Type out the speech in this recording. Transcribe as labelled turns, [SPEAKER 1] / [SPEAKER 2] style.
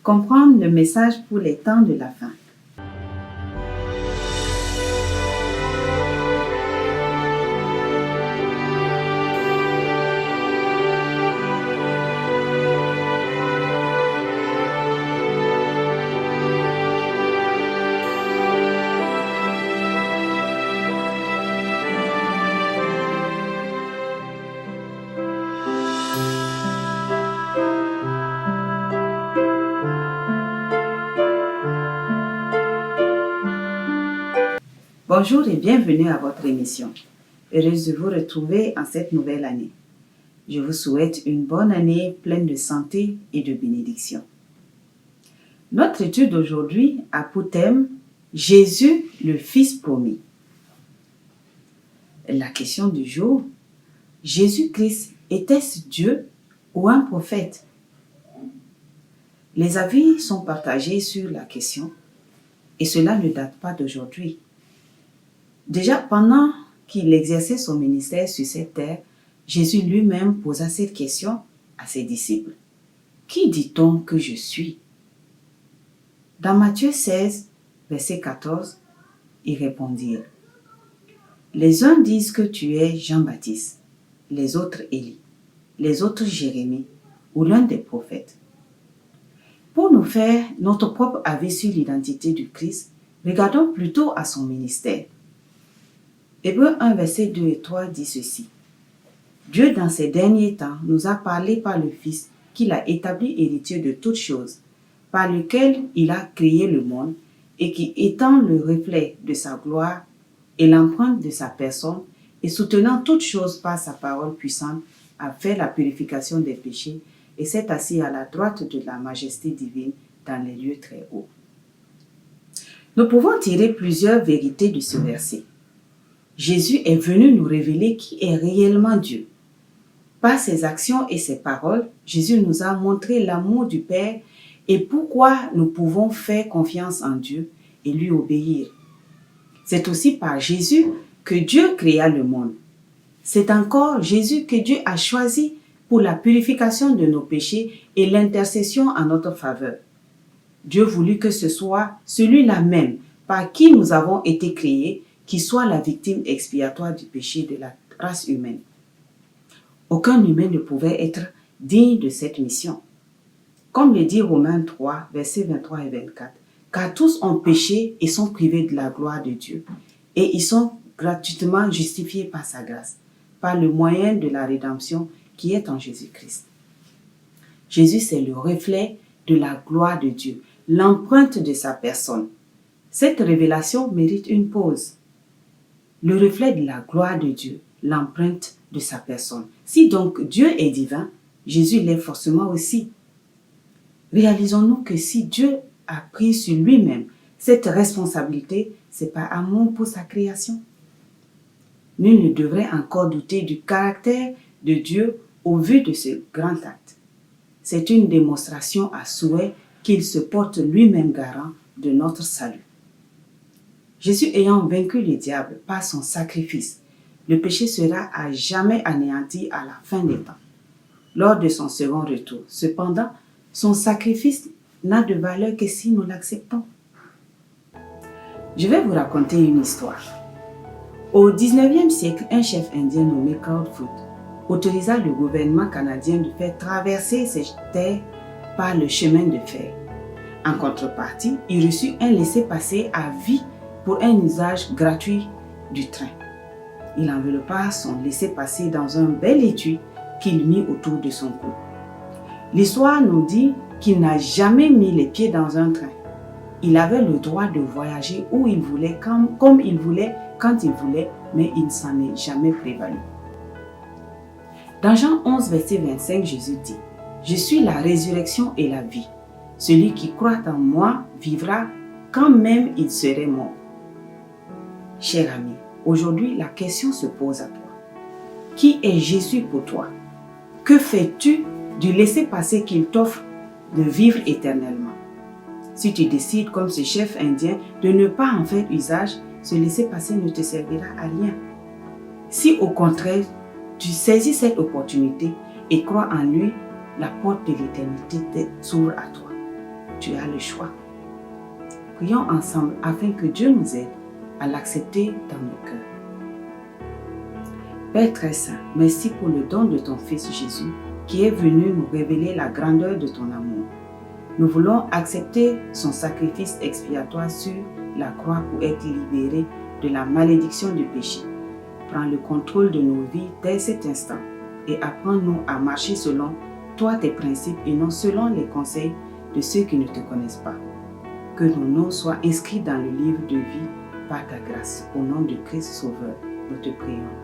[SPEAKER 1] comprendre le message pour les temps de la fin. Bonjour et bienvenue à votre émission. Heureuse de vous retrouver en cette nouvelle année. Je vous souhaite une bonne année pleine de santé et de bénédictions. Notre étude d'aujourd'hui a pour thème Jésus, le Fils promis. La question du jour, Jésus-Christ était-ce Dieu ou un prophète? Les avis sont partagés sur la question et cela ne date pas d'aujourd'hui. Déjà, pendant qu'il exerçait son ministère sur cette terre, Jésus lui-même posa cette question à ses disciples. Qui dit-on que je suis? Dans Matthieu 16, verset 14, ils répondirent. Les uns disent que tu es Jean-Baptiste, les autres Élie, les autres Jérémie ou l'un des prophètes. Pour nous faire notre propre avis sur l'identité du Christ, regardons plutôt à son ministère. Hébreux 1, verset 2 et 3 dit ceci. Dieu, dans ces derniers temps, nous a parlé par le Fils qu'il a établi héritier de toutes choses, par lequel il a créé le monde et qui, étant le reflet de sa gloire et l'empreinte de sa personne, et soutenant toutes choses par sa parole puissante, a fait la purification des péchés et s'est assis à la droite de la majesté divine dans les lieux très hauts. Nous pouvons tirer plusieurs vérités de ce verset. Jésus est venu nous révéler qui est réellement Dieu. Par ses actions et ses paroles, Jésus nous a montré l'amour du Père et pourquoi nous pouvons faire confiance en Dieu et lui obéir. C'est aussi par Jésus que Dieu créa le monde. C'est encore Jésus que Dieu a choisi pour la purification de nos péchés et l'intercession en notre faveur. Dieu voulut que ce soit celui-là même par qui nous avons été créés qui soit la victime expiatoire du péché de la race humaine. Aucun humain ne pouvait être digne de cette mission. Comme le dit Romains 3, versets 23 et 24, car tous ont péché et sont privés de la gloire de Dieu, et ils sont gratuitement justifiés par sa grâce, par le moyen de la rédemption qui est en Jésus-Christ. Jésus, c'est le reflet de la gloire de Dieu, l'empreinte de sa personne. Cette révélation mérite une pause. Le reflet de la gloire de Dieu, l'empreinte de sa personne. Si donc Dieu est divin, Jésus l'est forcément aussi. Réalisons-nous que si Dieu a pris sur lui-même cette responsabilité, c'est par amour pour sa création. Nul ne devrait encore douter du caractère de Dieu au vu de ce grand acte. C'est une démonstration à souhait qu'il se porte lui-même garant de notre salut. Jésus ayant vaincu le diable par son sacrifice, le péché sera à jamais anéanti à la fin des temps, lors de son second retour. Cependant, son sacrifice n'a de valeur que si nous l'acceptons. Je vais vous raconter une histoire. Au 19e siècle, un chef indien nommé Proudfoot autorisa le gouvernement canadien de faire traverser ses terres par le chemin de fer. En contrepartie, il reçut un laissez-passer à vie pour un usage gratuit du train. Il enveloppa son laissez-passer dans un bel étui qu'il mit autour de son cou. L'histoire nous dit qu'il n'a jamais mis les pieds dans un train. Il avait le droit de voyager où il voulait, comme il voulait, quand il voulait, mais il ne s'en est jamais prévalu. Dans Jean 11, verset 25, Jésus dit « Je suis la résurrection et la vie. Celui qui croit en moi vivra quand même il serait mort. » Cher ami, aujourd'hui la question se pose à toi. Qui est Jésus pour toi? Que fais-tu du laisser-passer qu'il t'offre de vivre éternellement? Si tu décides, comme ce chef indien, de ne pas en faire usage, ce laisser-passer ne te servira à rien. Si au contraire, tu saisis cette opportunité et crois en lui, la porte de l'éternité s'ouvre à toi. tu as le choix. Prions ensemble afin que Dieu nous aide à l'accepter dans nos cœurs. Père très saint, merci pour le don de ton Fils Jésus qui est venu nous révéler la grandeur de ton amour. Nous voulons accepter son sacrifice expiatoire sur la croix pour être libérés de la malédiction du péché. Prends le contrôle de nos vies dès cet instant et apprends-nous à marcher selon toi tes principes et non selon les conseils de ceux qui ne te connaissent pas. Que nos noms soient inscrits dans le livre de vie par ta grâce. Au nom de Christ Sauveur, nous te prions.